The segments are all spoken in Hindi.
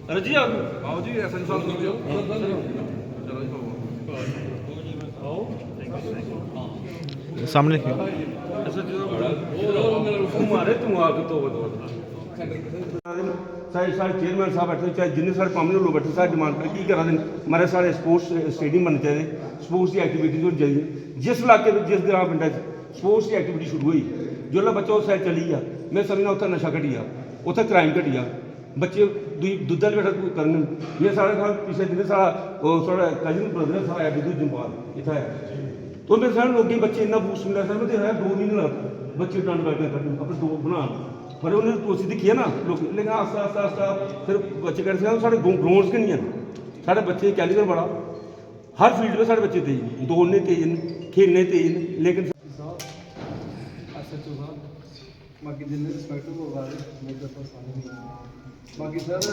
रजी आओ जी ऐसा साहब चलो जी सामने मारे तू आके तो सारे चेयरमैन साहब बैठे चाहे जिन्ने सारे पामने लोग बैठे सारे डिमांड कर की करा दें मारे सारे स्पोर्ट्स स्टेडियम बनने चाहिए स्पोर्ट्स की एक्टिविटीज होनी चाहिए जिस इलाके में जिस ग्राम पिंड स्पोर्ट्स की एक्टिविटी शुरू हुई जो बच्चा उस साइड चली गया मैं समझना उत्थे नशा घटी गया उत्थे क्राइम घटी गया बच्चे दुद्ध वाले बैठा करन ये सारे पिछले दिन साढ़ा कजन ब्रदर सारा आया विद्युत जम्पाल इतना है तो मेरे सारे लोगों बच्चे इन्ना बूस्ट मिला सर मैं 2 महीने लग बच्चे डंड करके अपने दो बना पर उन्हें कोशिश दिखी है ना लोग लेकिन आस्ता आस्ता आस्ता फिर बच्चे कहते हैं साढ़े ग्राउंड्स के नहीं हैं साढ़े बच्चे कैलिबर बड़ा हर फील्ड में साढ़े बच्चे तेज दौड़ने तेज खेलने तेज लेकिन बाकी जिन्हें रिस्पैक्ट होगा बाकी सर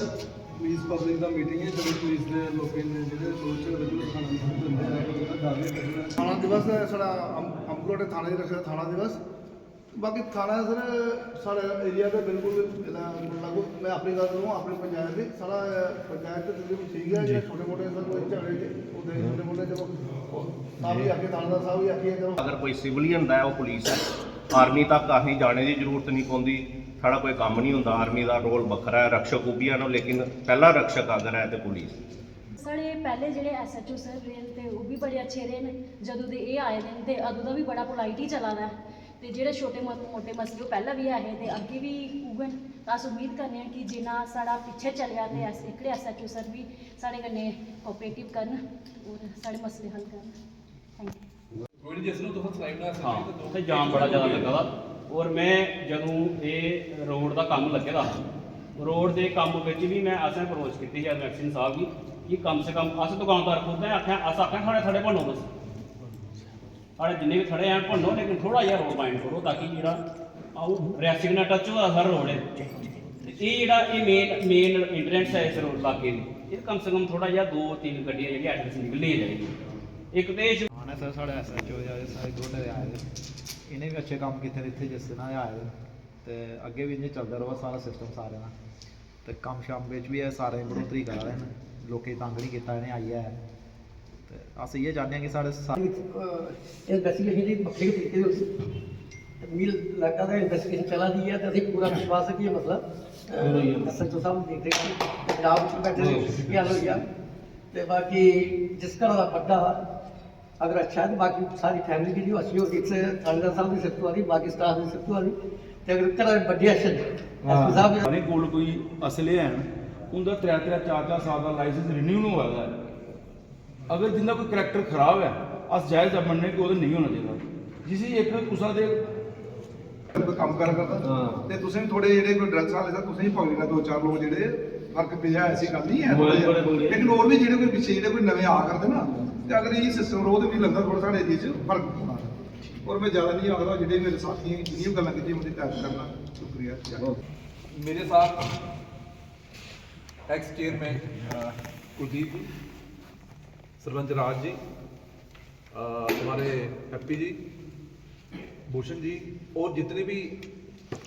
पुलिस पब्लिक का मीटिंग है जो पुलिस के लोगों ने जो सोच थाना दिवस साढ़ा अम्बकोट थाने रखे थाना दिवस बाकी थाना सर साढ़े एरिया के बिल्कुल लागू मैं अपनी गल करूँ अपनी पंचायत की साढ़ा पंचायत तकरीबन ठीक है जो छोटे मोटे सर कोई झगड़े छोटे मोटे चलो साहब भी आके थानेदार साहब भी आके चलो अगर कोई सिविलियन है वो पुलिस है आर्मी तक असीं जाने की जरूरत नहीं पौंदी साढ़ा कोई काम नहीं होंदा आर्मी का रोल बखरा है रक्षक वो भी है लेकिन पहला रक्षक अगर है तो पुलिस साढ़े पहले जो SHO सर रहे तो वो भी बड़े अच्छे रहे हैं जदों दे ये आए दिन तो अदों का भी बड़ा पोलाइट ही चला दा तो जोड़े छोटे मोटे मसले पहला भी आए तो अगे भी उगन अस उम्मीद करने कि जिन्ना साढ़ा पिछे चलिया तो एकड़े SHO सर भी साढ़े कन्नै कोऑपरेटिव करन और साढ़े मसले हल करन थैंक यू हाँ उत्थे जाम बड़ा ज़्यादा लगा दा और मैं जदों ये रोड का काम लगे दा रोड के काम भी मैं असें अप्रोच की मैक्सिन साहब की कि कम से कम अस दुकानदार खुद हैं आख्या अस आख्या साढ़े थड़े भनो बस साढ़े जिन्ने भी थड़े हैं भनो लेकिन थोड़ा जहा रोड माइंड करो ताकि जो रियासी कन्नै टच होआ हर रोड है ये मेन इंटरनेट है इस रोड इलाके की कम से कम थोड़ा जहा 2-3 गड्डियां जी एटलीस्ट निकलनी चाहिए एक तो आने सर साढ़े SHO सारे दो आए इन्हें भी अच्छे काम किए इतने जिस दिन आए तो अगे भी इन्हें चलता रहा सारा सिस्टम सारे का तो कम शाम भी है सारे बढ़ोतरी करा रहे हैं लोग तंग नहीं किया इन्हें आई है तो अस ये चाहते हैं कि साढ़े लगा था इन्वेस्टिगेशन चला दी है तो अभी पूरा विश्वास है कि ये मतलब SHO साहब देख रहे हैं पंजाब बैठे हल हो गया तो बाकी जिसका बड़ा अगर अच्छा है तो बाकी सारी फैमिली की जो अच्छी होगी से थानेदार साहब की सिफत वाली बाकी स्टाफ की सिफत वाली तो अगर घर बड़ी एक्शन सारे कोल कोई असले हैं उनका 3-3 4-4 साल का लाइसेंस रिन्यू नहीं हुआ है अगर जिंदा कोई करैक्टर खराब है अस जायज़ मनने कि वो नहीं होना चाहिए जिस एक कुसा दे काम करता ते तुसें भी थोड़े जेह्ड़े कोई ड्रग्स वाले साहब तुसें भी पकड़ी ना 2-4 लोग जेह्ड़े फर्क पेआ ऐसी गल नहीं है लेकिन और भी जेह्ड़े कोई पिछे जेह्ड़े कोई नवे आ करदे ना ते अगर ये सिस्टम रोज भी लगदा थोड़ा साढ़े एरिया च फर्क पौना और मैं ज़्यादा नहीं आखदा जेह्ड़े मेरे साथी जिन्नियां गल्लां कीतियां उंदी तारीफ करना शुक्रिया मेरे साथ एक्स चेयरमैन कुलदीप जी सरपंच राज जी हमारे हैप्पी जी भूषण जी और जितने भी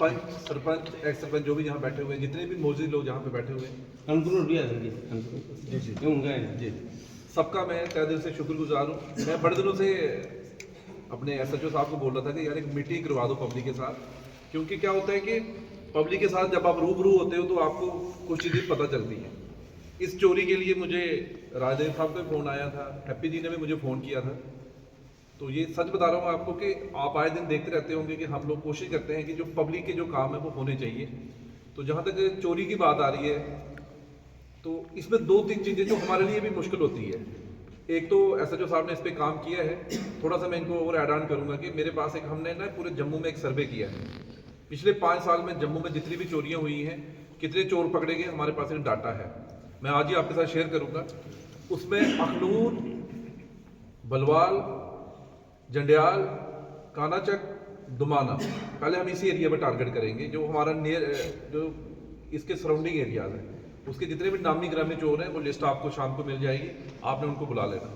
पंच सरपंच एक्स सरपंच जो भी यहाँ बैठे हुए हैं जितने भी मौजूद लोग यहाँ पे बैठे हुए हैं जी जी सबका मैं तहे दिल से शुक्रगुजार हूँ मैं बड़े दिनों से अपने SHO साहब को बोल रहा था कि यार एक मीटिंग करवा दो पब्लिक के साथ क्योंकि क्या होता है कि पब्लिक के साथ जब आप रूबरू होते हो तो आपको कुछ चीज़ें पता चलती हैं इस चोरी के लिए मुझे राजदेव साहब का फ़ोन आया था हैप्पी जी ने भी मुझे फ़ोन किया था तो ये सच बता रहा हूँ आपको कि आप आए दिन देखते रहते होंगे कि हम लोग कोशिश करते हैं कि जो पब्लिक के जो काम है वो होने चाहिए तो जहाँ तक चोरी की बात आ रही है तो इसमें 2-3 चीज़ें जो हमारे लिए भी मुश्किल होती है एक तो SHO साहब ने इस पर काम किया है थोड़ा सा मैं इनको और ऐड ऑन करूँगा कि मेरे पास एक हमने ना पूरे जम्मू में एक सर्वे किया है पिछले 5 साल में जम्मू में जितनी भी चोरियाँ हुई हैं कितने चोर पकड़े गए हमारे पास एक डाटा है मैं आज ही आपके साथ शेयर करूँगा उसमें अखनूर बलवाल जंडियाल कानाचक दुमाना पहले हम इसी एरिया में टारगेट करेंगे जो हमारा नियर जो इसके सराउंडिंग एरियाज है उसके जितने भी नामी ग्रामी चोर हैं वो लिस्ट आपको शाम को मिल जाएगी आपने उनको बुला लेना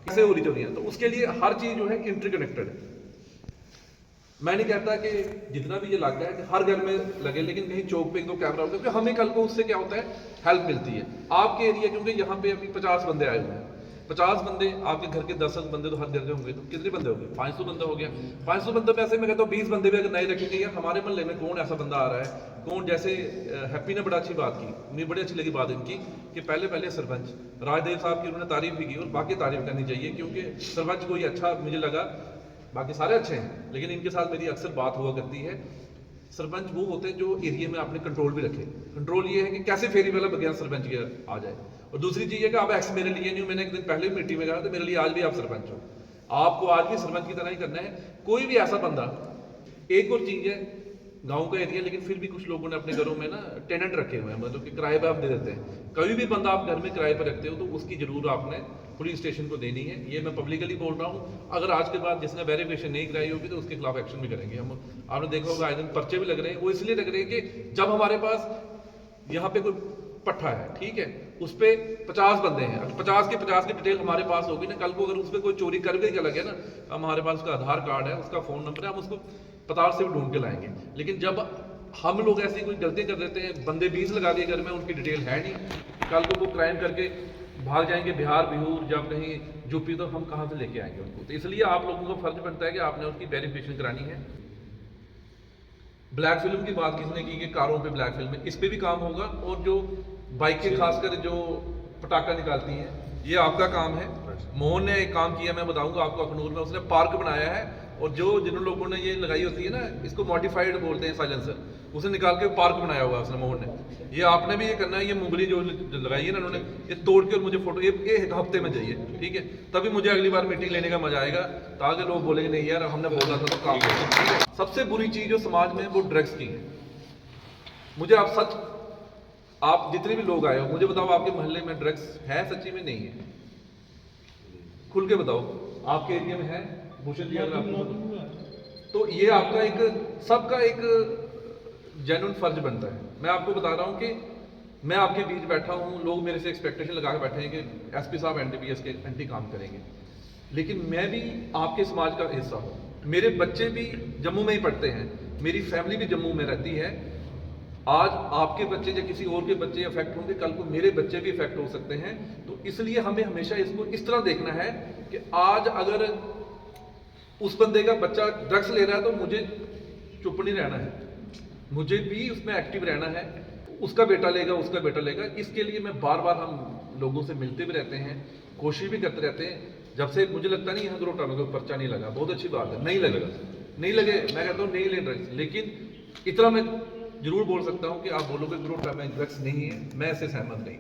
कैसे हो रही चोरियाँ तो उसके लिए हर चीज़ जो है इंटरकनेक्टेड है मैं नहीं कहता कि जितना भी ये लगता है कि हर घर में लगे, लेकिन कहीं चौक पे 1-2 कैमरा होता है, क्योंकि हमें कल को उससे क्या होता है, हेल्प मिलती है। आपके एरिया, क्योंकि यहाँ पे अभी 50 बंदे आए हुए हैं, 50 बंदे, आपके घर के 10 बंदे तो हर घर के होंगे, तो कितने बंदे हो गए? 500 बंदा हो गया। 500 बंदे में ऐसे मैं कहता हूँ 20 बंदे भी अगर नए रखेंगे, यार हमारे मोहल्ले में कौन ऐसा बंदा आ रहा है, कौन, जैसे हैप्पी ने बड़ा अच्छी बात की, मुझे बड़ी अच्छी लगी बात इनकी कि पहले सरपंच राजदेव साहब की उन्होंने तारीफ भी की, और बाकी तारीफ करनी चाहिए, क्योंकि सरपंच कोई अच्छा मुझे लगा, बाकी सारे अच्छे हैं, लेकिन इनके साथ मेरी अक्सर बात हुआ करती है। सरपंच वो होते हैं जो एरिया में आपने कंट्रोल भी रखे। कंट्रोल ये है कि कैसे फेरी वाला बगैर सरपंच के आ जाए। और दूसरी चीज़ है कि आप एक्स मेरे लिए नहीं हो, मैंने एक दिन पहले भी मीटिंग में कहा तो मेरे लिए आज भी आप सरपंच हो, आपको आज भी सरपंच की तरह ही करना है। कोई भी ऐसा बंदा, एक और चीज़ है, गांव का एरिया, लेकिन फिर भी कुछ लोगों ने अपने घरों में ना टेनेंट रखे हुए हैं, मतलब कि किराए पर आप दे देते हैं। कभी भी बंदा आप घर में किराए पर रखते हो तो उसकी जरूर आपने पुलिस स्टेशन को देनी है। ये मैं पब्लिकली बोल रहा हूँ। अगर आज के बाद जिसने वेरिफिकेशन नहीं कराई होगी तो उसके खिलाफ एक्शन भी करेंगे हम। आपने देखा होगा आए दिन पर्चे भी लग रहे हैं, वो इसलिए लग रहे हैं कि जब हमारे पास यहाँ पे कोई पट्टा है, ठीक है, उस पर 50 बंदे हैं, 50 के 50 की डिटेल हमारे पास होगी ना, कल को अगर उस पर कोई चोरी कर भी चला गया ना, हमारे पास उसका आधार कार्ड है, उसका फ़ोन नंबर है, हम उसको पताल से भी ढूंढ के लाएंगे। लेकिन जब हम लोग ऐसी कोई गलती कर देते हैं, बंदे 20 लगा दिए घर में, उनकी डिटेल है नहीं, कल को वो क्राइम करके भाग जाएंगे बिहार, बिहूर, जब कहीं यूपी, तो हम कहाँ से लेके आएंगे उनको। तो इसलिए आप लोगों का फर्ज बनता है कि आपने उसकी वेरिफिकेशन करानी है। ब्लैक फिल्म की बात किसने की कि कारों पे ब्लैक फिल्म है, इस पे भी काम होगा। और जो बाइकें खासकर जो पटाखा निकालती हैं, ये आपका काम है। मोहन ने एक काम किया, मैं बताऊंगा आपको, अखनूर में उसने पार्क बनाया है, और जिन लोगों ने ये लगाई होती है ना, इसको मॉडिफाइड बोलते हैं साइलेंसर, उसे निकाल के पार्क बनाया हुआ उसने, मोहन ने। ये आपने भी ये करना है। ये मुंगली जो लगाई है ना उन्होंने, ये तोड़ के और मुझे फोटो, ये एक हफ्ते में चाहिए, ठीक है, तभी मुझे अगली बार मीटिंग लेने का मजा आएगा, ताकि लोग बोलेंगे नहीं यार हमने बोला था तो काम किया। सबसे बुरी चीज़ जो समाज में वो ड्रग्स की है। मुझे आप सच, आप जितने भी लोग आए हो, मुझे बताओ आपके मोहल्ले में ड्रग्स है? सच्ची में नहीं है, खुल के बताओ, आपके एरिया में है? भूषण जी, अगर आपको तो ये आपका एक, सबका एक जेन्युइन फर्ज बनता है। मैं आपको बता रहा हूँ कि मैं आपके बीच बैठा हूँ, लोग मेरे से एक्सपेक्टेशन लगा के बैठे हैं कि एसपी साहब एनडीपीएस के एंटी काम करेंगे, लेकिन मैं भी आपके समाज का हिस्सा हूँ। मेरे बच्चे भी जम्मू में ही पढ़ते हैं, मेरी फैमिली भी जम्मू में रहती है। आज आपके बच्चे या किसी और के बच्चे अफेक्ट होंगे, कल को मेरे बच्चे भी अफेक्ट हो सकते हैं। तो इसलिए हमें हमेशा इसको इस तरह देखना है कि आज अगर उस बंदे का बच्चा ड्रग्स ले रहा है तो मुझे चुप नहीं रहना है, मुझे भी उसमें एक्टिव रहना है। उसका बेटा लेगा, उसका बेटा लेगा, इसके लिए मैं बार बार हम लोगों से मिलते भी रहते हैं, कोशिश भी करते रहते हैं। जब से मुझे लगता नहीं यहाँ ग्रोटा में कोई पर्चा नहीं लगा, बहुत अच्छी बात है, नहीं लगेगा, नहीं लगे, मैं कहता हूँ नहीं ले ड्रग्स। लेकिन इतना मैं जरूर बोल सकता हूँ कि आप बोलोगे ग्रोटा में ड्रग्स नहीं है, मैं इससे सहमत नहीं।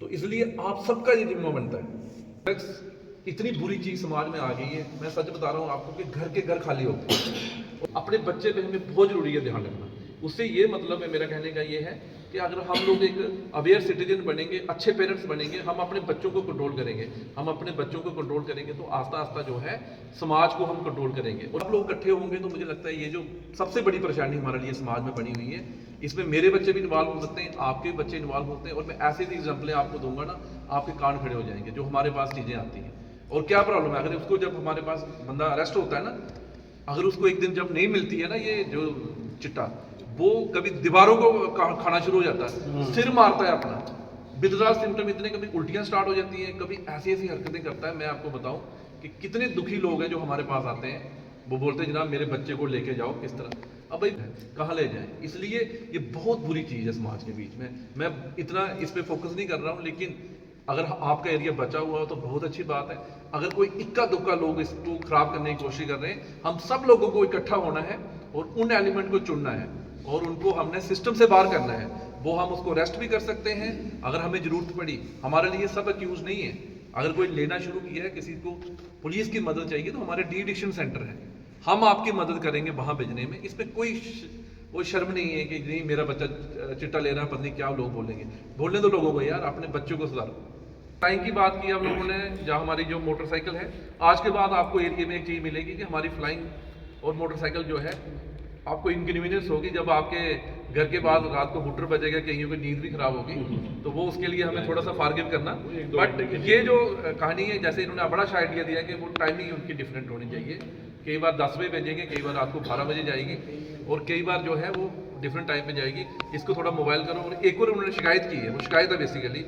तो इसलिए आप सबका ये जिम्मा बनता है। ड्रग्स इतनी बुरी चीज समाज में आ गई है, मैं सच बता रहा हूँ आपको कि घर के घर खाली होते हैं। और अपने बच्चे पे हमें बहुत जरूरी है ध्यान रखना। उससे ये मतलब है, मेरा कहने का ये है कि अगर हम लोग एक अवेयर सिटीजन बनेंगे, अच्छे पेरेंट्स बनेंगे, हम अपने बच्चों को कंट्रोल करेंगे, हम अपने बच्चों को कंट्रोल करेंगे, तो आस्ता आस्ता जो है समाज को हम कंट्रोल करेंगे। और आप लोग इकट्ठे होंगे तो मुझे लगता है ये जो सबसे बड़ी परेशानी हमारे लिए समाज में बनी हुई है, इसमें मेरे बच्चे भी इन्वॉल्व हो सकते हैं, आपके बच्चे इन्वॉल्व होते हैं। और मैं ऐसी भी एग्जाम्पलें आपको दूंगा ना, आपके कान खड़े हो जाएंगे, जो हमारे पास चीज़ें आती हैं। और क्या प्रॉब्लम है, अगर उसको जब हमारे पास बंदा अरेस्ट होता है ना, अगर उसको एक दिन जब नहीं मिलती है ना ये जो चिट्टा, वो कभी दीवारों को खाना शुरू हो जाता है, सिर मारता है अपना, विथड्रॉल सिम्टम इतने, कभी उल्टियां स्टार्ट हो जाती हैं, कभी ऐसी ऐसी हरकतें करता है। मैं आपको बताऊं कि कितने दुखी लोग हैं जो हमारे पास आते हैं, वो बोलते हैं जनाब मेरे बच्चे को लेके जाओ, किस तरह, अब भाई कहाँ ले जाएं। इसलिए ये बहुत बुरी चीज़ है समाज के बीच में। मैं इतना इस पर फोकस नहीं कर रहा हूँ, लेकिन अगर आपका एरिया बचा हुआ हो तो बहुत अच्छी बात है। अगर कोई इक्का दुक्का लोग इसको खराब करने की कोशिश कर रहे हैं, हम सब लोगों को इकट्ठा होना है और उन एलिमेंट को चुनना है और उनको हमने सिस्टम से बाहर करना है। वो हम उसको अरेस्ट भी कर सकते हैं अगर हमें जरूरत पड़ी। हमारे लिए सब एक्यूज नहीं है। अगर कोई लेना शुरू किया है, किसी को पुलिस की मदद चाहिए, तो हमारे डी एडिक्शन सेंटर है, हम आपकी मदद करेंगे वहाँ भेजने में। इसमें कोई शर्म नहीं है कि नहीं मेरा बच्चा चिट्टा ले रहा है, पता नहीं क्या लोग बोलेंगे। बोलने दो लोगों को, यार अपने बच्चों को सुधारो। टाइम की बात की हम लोगों ने, जहाँ हमारी जो मोटरसाइकिल है, आज के बाद आपको एरिया में एक चीज़ मिलेगी कि हमारी फ्लाइंग और मोटरसाइकिल जो है, आपको इनकन्वीनियंस होगी जब आपके घर के बाद रात को हुटर बजेगा, कहीं की नींद भी खराब होगी, तो वो उसके लिए हमें थोड़ा सा फारगिव करना। बट ये जो कहानी है, जैसे इन्होंने बड़ा सा आइडिया दिया कि वो टाइमिंग उनकी डिफरेंट होनी चाहिए। कई बार 10 बजे भेजेंगे, कई बार रात को 12 बजे जाएगी और कई बार जो है वो डिफरेंट टाइम पे जाएगी। इसको थोड़ा मोबाइल करो। और एक और उन्होंने शिकायत की है, वो शिकायत है बेसिकली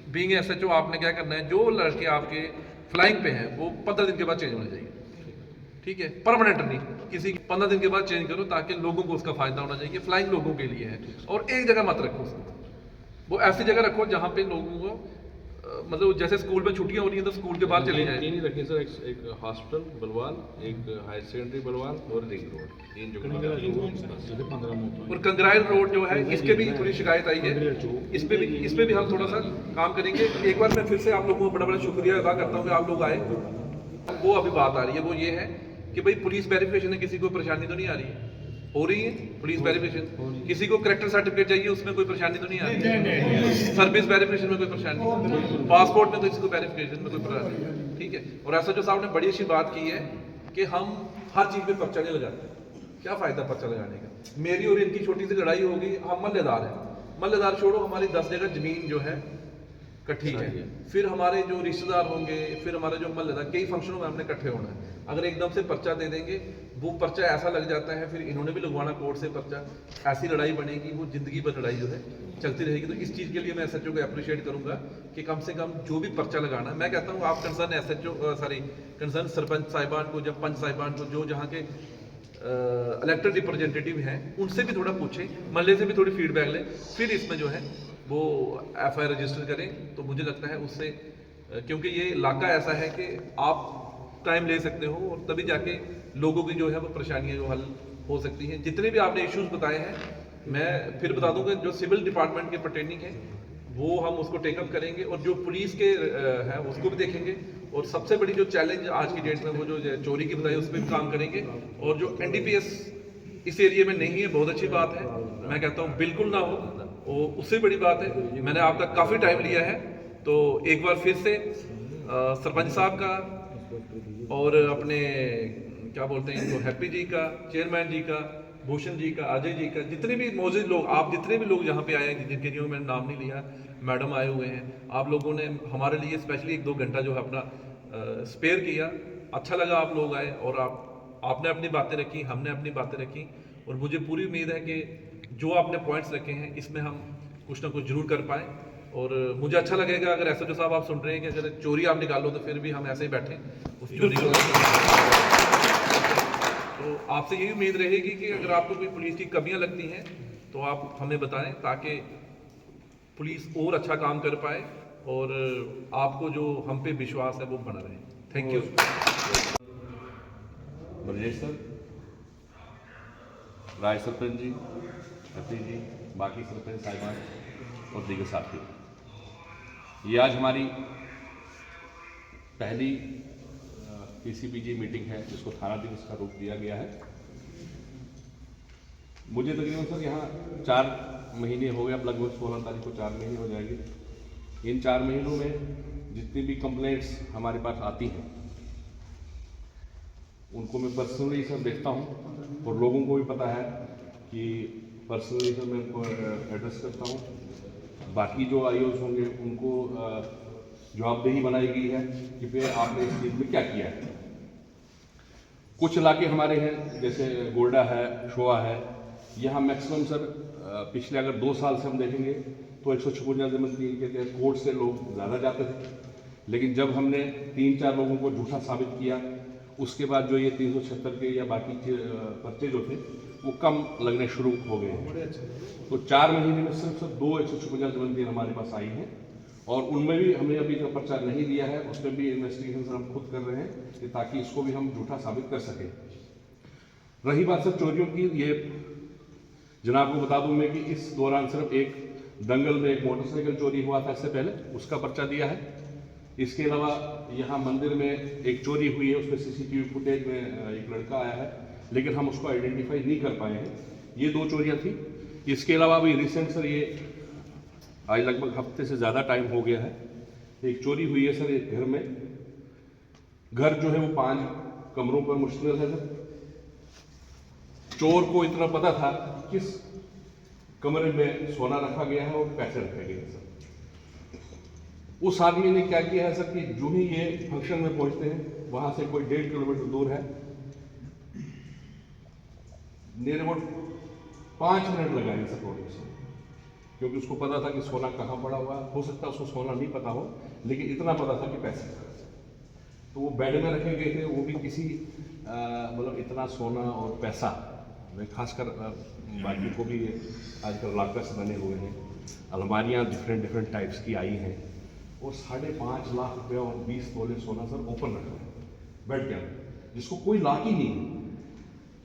बीइंग SHO आपने क्या करना है, जो लड़के आपके फ्लाइंग पे हैं वो 15 दिन के बाद चेंज होने चाहिए, ठीक है, परमानेंट नहीं, किसी 15 दिन के बाद चेंज करो ताकि लोगों को उसका फायदा होना चाहिए। फ्लाइंग लोगों के लिए है और एक जगह मत रखो उसको, वो ऐसी जगह रखो जहाँ पे लोगों को मतलब जैसे स्कूल में छुट्टियां हो रही हैं तो स्कूल के बाद चले जाएं। तीन ही रखे सर, एक हॉस्पिटल बलवाल, एक हायर सेकेंडरी बलवाल और रिंग रोड, तीन जो और कंगराइल रोड जो है इसके भी थोड़ी शिकायत आई है, इस पे भी हम थोड़ा सा काम करेंगे। एक बार मैं फिर से आप लोगों को बड़ा बड़ा शुक्रिया अदा करता हूँ कि आप लोग आए। वो अभी बात आ रही है, वो ये है कि भाई पुलिस वेरिफिकेशन में किसी को परेशानी तो नहीं आ रही है? हो रही है पुलिस वेरिफिकेशन। किसी को करेक्टर सर्टिफिकेट चाहिए, उसमें कोई परेशानी तो नहीं आ रही? सर्विस वेरिफिकेशन में कोई परेशानी नहीं, पासपोर्ट में तो किसी को वेरिफिकेशन में कोई परेशानी नहीं, ठीक है। और SHO साहब ने बड़ी अच्छी बात की है कि हम हर चीज़ पे पर्चा नहीं लगाते। क्या फायदा पर्चा लगाने का? मेरी और इनकी छोटी सी लड़ाई होगी, हम मल्लेदार हैं, मल्लेदार छोड़ो, हमारी 10 जगह जमीन जो है इकट्ठी है, फिर हमारे जो रिश्तेदार होंगे, फिर हमारे जो मल्लेदार, कई फंक्शनों में हमने इकट्ठे होना है। अगर एकदम से पर्चा दे देंगे, वो पर्चा ऐसा लग जाता है, फिर इन्होंने भी लगवाना कोर्ट से पर्चा, ऐसी लड़ाई बनेगी, वो जिंदगी भर लड़ाई जो है चलती रहेगी। तो इस चीज़ के लिए मैं SHO को अप्रिशिएट करूंगा कि कम से कम जो भी पर्चा लगाना, मैं कहता हूँ आप कंसर्न सरपंच साहिबान को, जब पंच साहिबान को, जो जहाँ के इलेक्टेड रिप्रेजेंटेटिव हैं, उनसे भी थोड़ा पूछें, मल्ले से भी थोड़ी फीडबैक लें, फिर इसमें जो है वो FIR रजिस्टर करें। तो मुझे लगता है उससे, क्योंकि ये इलाका ऐसा है कि आप टाइम ले सकते हो और तभी जाके लोगों की जो है वो परेशानियां जो हल हो सकती हैं। जितने भी आपने इश्यूज बताए हैं, मैं फिर बता दूंगा, जो सिविल डिपार्टमेंट के पर्टेनिंग है वो हम उसको टेकअप करेंगे और जो पुलिस के हैं उसको भी देखेंगे। और सबसे बड़ी जो चैलेंज आज की डेट में वो जो चोरी की बताई उस पर भी काम करेंगे। और जो NDPS इस एरिया में नहीं है, बहुत अच्छी बात है, मैं कहता हूँ बिल्कुल ना हो, वो उससे बड़ी बात है। मैंने आपका काफ़ी टाइम लिया है, तो एक बार फिर से सरपंच साहब का और अपने क्या बोलते हैं इनको, हैप्पी जी का, चेयरमैन जी का, भूषण जी का, अजय जी का, जितने भी मौजूद लोग, आप जितने भी लोग यहाँ पे आए हैं, जिनके जो मैंने नाम नहीं लिया, मैडम आए हुए हैं, आप लोगों ने हमारे लिए स्पेशली 1-2 घंटा जो है अपना स्पेयर किया। अच्छा लगा आप लोग आए और आपने अपनी बातें रखी, हमने अपनी बातें रखी, और मुझे पूरी उम्मीद है कि जो आपने पॉइंट्स रखे हैं इसमें हम कुछ ना कुछ जरूर कर पाएँ। और मुझे अच्छा लगेगा अगर SHO साहब आप सुन रहे हैं कि अगर चोरी आप निकालो तो फिर भी हम ऐसे ही बैठे उस चोरी को। तो आपसे यही उम्मीद रहेगी कि अगर आपको कोई पुलिस की कमियां लगती हैं तो आप हमें बताएं, ताकि पुलिस और अच्छा काम कर पाए और आपको जो हम पे विश्वास है वो बना रहे। Thank you. Brajesh sir, Rai sarpanch ji, Happy ji, बाकी सरपंच साहिबान और दीगर साथी, ये आज हमारी पहली PCPG मीटिंग है जिसको थाना दिवस का रूप दिया गया है। मुझे तकरीबन सर यहाँ 4 महीने हो गए, अब लगभग 16 तारीख को 4 महीने हो जाएंगे। इन 4 महीनों में जितनी भी कंप्लेंट्स हमारे पास आती हैं उनको मैं पर्सनली सब देखता हूँ और लोगों को भी पता है कि पर्सनली सब मैं उनको एड्रेस करता हूँ। बाकी जो IOs होंगे उनको जवाबदेही बनाई गई है कि फिर आपने इस चीज़ में क्या किया है। कुछ इलाके हमारे हैं जैसे गोल्डा है, शोआ है, यहाँ मैक्सिमम सर पिछले अगर 2 साल से हम देखेंगे तो 156 ज़मीन 3 के तहत कोर्ट से लोग ज़्यादा जाते थे, लेकिन जब हमने 3-4 लोगों को झूठा साबित किया उसके बाद जो ये 376 के या बाकी पर्चे जो थे वो कम लगने शुरू हो गए हैं। तो 4 महीने में सिर्फ 2 156 ज़मीन हमारे पास आई हैं और उनमें भी हमने अभी जो पर्चा नहीं दिया है उसमें भी इन्वेस्टिगेशन हम खुद कर रहे हैं कि ताकि इसको भी हम झूठा साबित कर सकें। रही बात सर चोरियों की, ये जनाब को बता दूं मैं कि इस दौरान सिर्फ एक दंगल में एक मोटरसाइकिल चोरी हुआ था इससे पहले, उसका पर्चा दिया है। इसके अलावा यहाँ मंदिर में एक चोरी हुई है, उस पर CCTV फुटेज में एक लड़का आया है, लेकिन हम उसको आइडेंटिफाई नहीं कर पाए हैं। ये 2 चोरियाँ थी। इसके अलावा अभी रिसेंट सर ये आज लगभग हफ्ते से ज़्यादा टाइम हो गया है, एक चोरी हुई है सर एक घर में। घर जो है वो 5 कमरों पर मुश्तमिल है सर। चोर को इतना पता था किस कमरे में सोना रखा गया है और पैसे रखे गए हैं सर। उस आदमी ने क्या किया है सर कि जो ही ये फंक्शन में पहुंचते हैं वहां से कोई 1.5 किलोमीटर दूर है नियर अबाउट 5 मिनट लगाए सर रोड से, क्योंकि उसको पता था कि सोना कहाँ पड़ा हुआ हो सकता है उसको सोना नहीं पता हो, लेकिन इतना पता था कि पैसे। तो वो बेड में रखे गए थे, वो भी किसी मतलब इतना सोना और पैसा, खासकर बाकी को भी आजकल लॉकर्स बने हुए हैं, अलमारियाँ डिफरेंट टाइप्स की आई हैं, और 5.5 लाख रुपया और 20 तोले सोना सर ओपन रखा है बेड के अंदर, जिसको कोई लॉक ही नहीं है।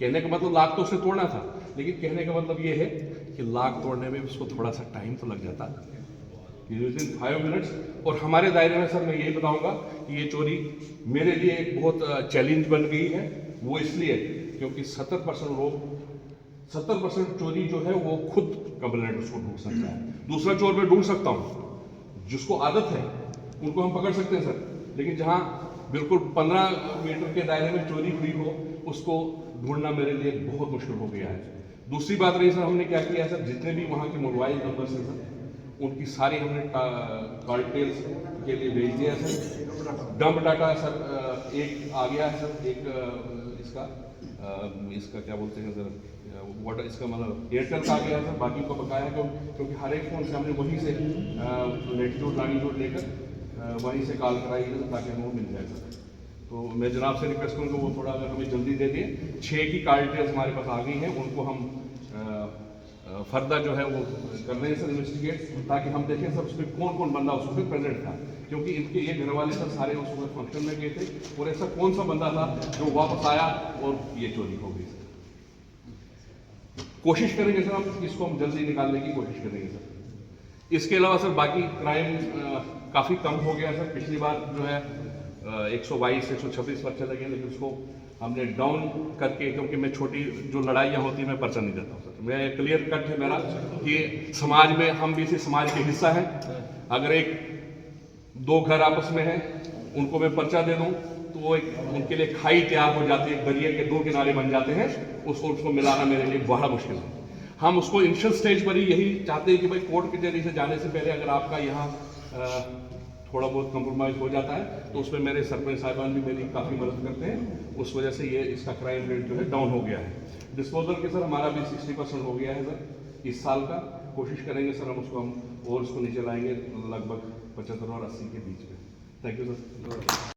कहने का मतलब लॉक तो उसने तोड़ना था, लेकिन कहने का मतलब ये है कि लॉक तोड़ने में उसको थोड़ा सा टाइम तो लग जाता, विद इन 5 मिनट्स। और हमारे दायरे में सर मैं यही बताऊंगा कि ये चोरी मेरे लिए एक बहुत चैलेंज बन गई है। वो इसलिए क्योंकि 70% चोरी जो है वो खुद कंप्लेंट उसको ढूंढ सकता है। दूसरा चोर मैं ढूंढ सकता हूँ, जिसको आदत है उनको हम पकड़ सकते हैं सर, लेकिन जहाँ बिल्कुल 15 मीटर के दायरे में चोरी हुई हो उसको ढूंढना मेरे लिए बहुत मुश्किल हो गया है। दूसरी बात रही सर, हमने क्या किया सर, जितने भी वहाँ के मोबाइल नंबर हैं सर, उनकी सारी हमने कॉल डिटेल्स के लिए भेज दिया सर। डंप डाटा सर एक आ गया है सर, एक इसका क्या बोलते हैं सर, वाटर इसका मतलब एयरटेल का आ गया है सर, बाकी को बकाया है क्योंकि हर एक फ़ोन से हमने वहीं से लैटिट्यूड लॉन्गिट्यूड लेकर वहीं से कॉल कराई है ताकि हमें वो मिल जाए सर। तो मैं जनाब से रिक्वेस्ट करूँगा वो थोड़ा अगर हमें जल्दी दे दें। 6 की कॉल डिटेल्स हमारे पास आ गई हैं, उनको हम फर्दर जो है वो कर रहे हैं सर इन्वेस्टिगेट, ताकि हम देखें सर उसमें कौन कौन बंदा उसमें प्रेजेंट था, क्योंकि इनके ये घर वाले सर सारे उसमें फंक्शन में गए थे, और ऐसा कौन सा बंदा था जो वापस आया और ये चोरी हो गई सर। कोशिश करेंगे सर हम इसको हम जल्दी निकालने की कोशिश करेंगे सर। इसके अलावा सर बाकी क्राइम काफ़ी कम हो गया सर। पिछली बार जो है 122 126 पर चले गए, लेकिन उसको हमने डाउन करके, क्योंकि मैं छोटी जो लड़ाइयाँ होती हैं मैं पर्चा नहीं देता हूँ सर। मैं क्लियर कट है मेरा कि समाज में हम भी इसी समाज के हिस्सा हैं। अगर 1-2 घर आपस में हैं उनको मैं पर्चा दे दूँ तो वो एक उनके लिए खाई तैयार हो जाती है, दरिया के 2 किनारे बन जाते हैं, उसको मिलाना मेरे लिए बड़ा मुश्किल है। हम उसको इनिशियल स्टेज पर ही यही चाहते हैं कि भाई कोर्ट कचहरी से जाने से पहले अगर आपका यहाँ थोड़ा बहुत कंप्रोमाइज़ हो जाता है तो उसमें मेरे सरपंच साहिबान भी मेरी काफ़ी मदद करते हैं। उस वजह से ये इसका क्राइम रेट जो है डाउन हो गया है। डिस्पोजल के सर हमारा भी 60% हो गया है सर इस साल का। कोशिश करेंगे सर हम और उसको नीचे लाएंगे लगभग 75 और 80 के बीच में। Thank you sir.